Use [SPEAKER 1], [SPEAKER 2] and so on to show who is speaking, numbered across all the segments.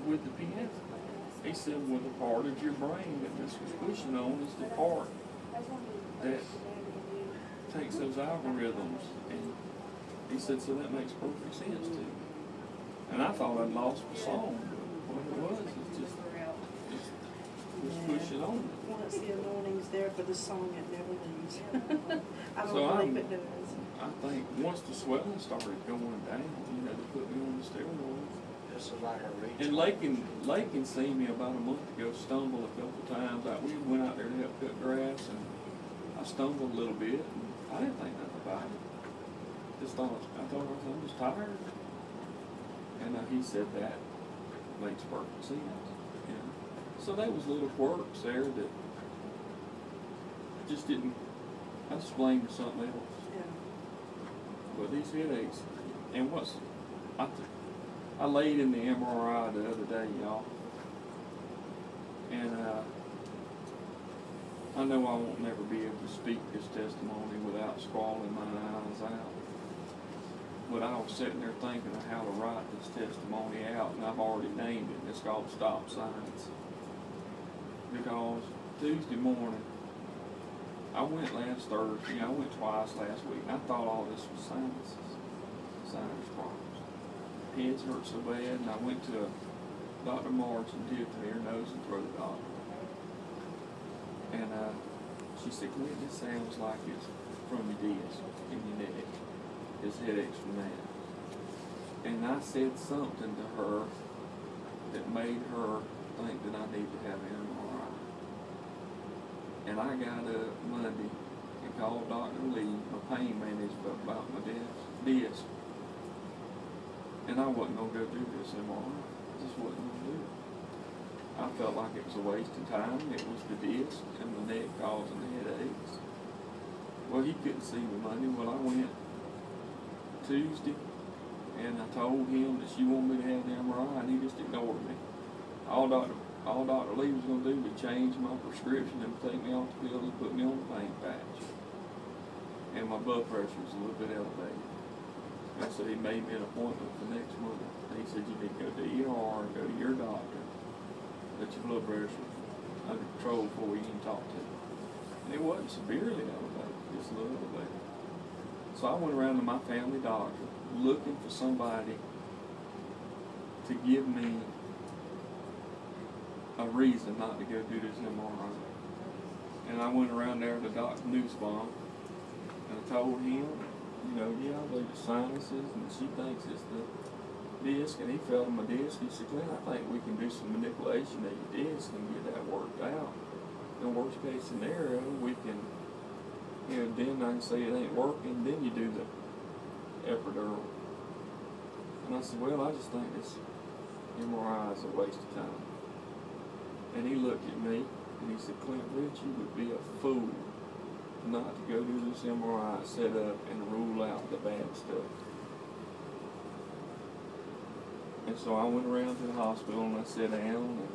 [SPEAKER 1] with the pen? He said, well, the part of your brain that this was pushing on is the part that takes those algorithms. And he said, so that makes perfect sense to me. And I thought I'd lost the song. What it was just push it on.
[SPEAKER 2] Once the anointing's there for the song, it never leaves. I don't believe it does.
[SPEAKER 1] I think once the swelling started going down, they put me on the steroids. And Lakin seen me about a month ago stumble a couple times. We went out there to help cut grass, and I stumbled a little bit, and I didn't think nothing about it. I thought I'm just tired. And he said that makes perfect sense. So there was little quirks there that just didn't. I just blamed something else.
[SPEAKER 2] Yeah.
[SPEAKER 1] But these headaches, and I laid in the MRI the other day, y'all, and I know I won't never be able to speak this testimony without squalling my eyes out. But I was sitting there thinking of how to write this testimony out, and I've already named it. It's called Stop Signs. Because Tuesday morning, I went last Thursday, I went twice last week, and I thought all this was sinus problems. Heads hurt so bad, and I went to Dr. March and did the ear, nose, and throat doctor. And she said, Clint, this sounds like it's from your disc in your neck. It's headaches from that. And I said something to her that made her think that I need to have an MRI. And I got up Monday and called Dr. Lee, my pain manager, about my disc. And I wasn't going to go do this MRI. I just wasn't going to do it. I felt like it was a waste of time. It was the disc and the neck causing the headaches. Well, he couldn't see me Monday. Well, I went Tuesday, and I told him that she wanted me to have the MRI, and he just ignored me. All Dr. Lee was going to do was change my prescription and take me off the pills and put me on the pain patch. And my blood pressure was a little bit elevated. And so he made me an appointment for next month. And he said, you need to go to the ER and go to your doctor. Let your blood pressure under control before we can talk to him. And it wasn't severely elevated, just a little elevated. So I went around to my family doctor looking for somebody to give me a reason not to go do this MRI. And I went around there to Dr. Nussbaum and I told him, I believe it's sinuses, and she thinks it's the disc, and he felt on my disc. He said, Glenn, I think we can do some manipulation of your disc and get that worked out. In the worst case scenario, we can, then I can say it ain't working, then you do the epidural. And I said, well, I just think this MRI is a waste of time. And he looked at me, and he said, Clint Rich, you would be a fool not to go do this MRI, set up, and rule out the bad stuff. And so I went around to the hospital and I sat down, and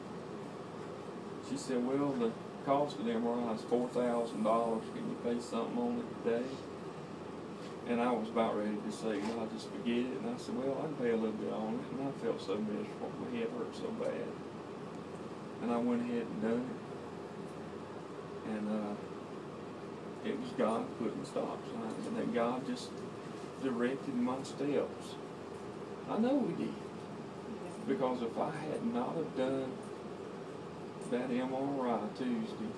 [SPEAKER 1] she said, well, the cost of the MRI is $4,000. Can you pay something on it today? And I was about ready to say, no, just forget it. And I said, well, I can pay a little bit on it. And I felt so miserable. My head hurt so bad. And I went ahead and done it. And it was God putting stop signs, and then God just directed my steps. I know He did. Because if I had not have done that MRI Tuesday,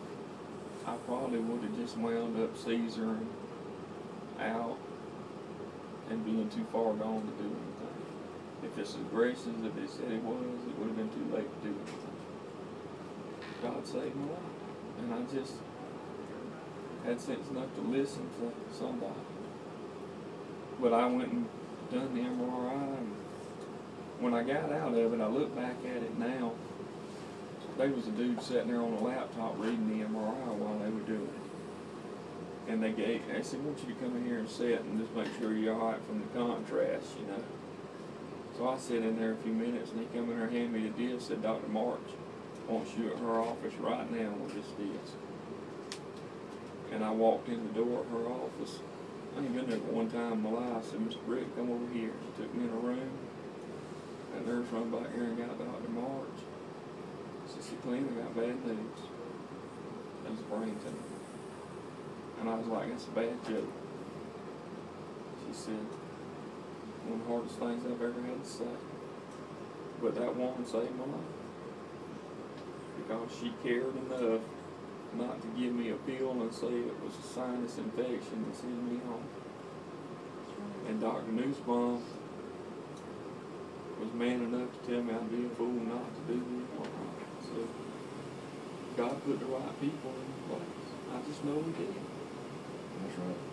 [SPEAKER 1] I probably would have just wound up seizuring out and being too far gone to do anything. If it's as aggressive as they said it would have been too late to do anything. God saved my life. And I just had sense enough to listen to somebody. But I went and done the MRI, and when I got out of it, I look back at it now. There was a dude sitting there on a laptop reading the MRI while they were doing it. And they said, I want you to come in here and sit and just make sure you're all right from the contrast, So I sat in there a few minutes, and he come in there and handed me the disc, said, Dr. March wants you at her office right now with this disc. And I walked in the door of her office. I ain't been there but one time in my life. I said, Mr. Brick, come over here. He took me in a room. That nurse run back here and got Dr. March. She said, Clem, I got bad news. There's a brain tumor. And I was like, that's a bad joke. She said, one of the hardest things I've ever had to say. But that woman saved my life. Because she cared enough not to give me a pill and say it was a sinus infection and send me home. And Dr. Nussbaum was man enough to tell me I'd be a fool not to do this. So God put the right people in place. I just know He did.
[SPEAKER 3] That's right.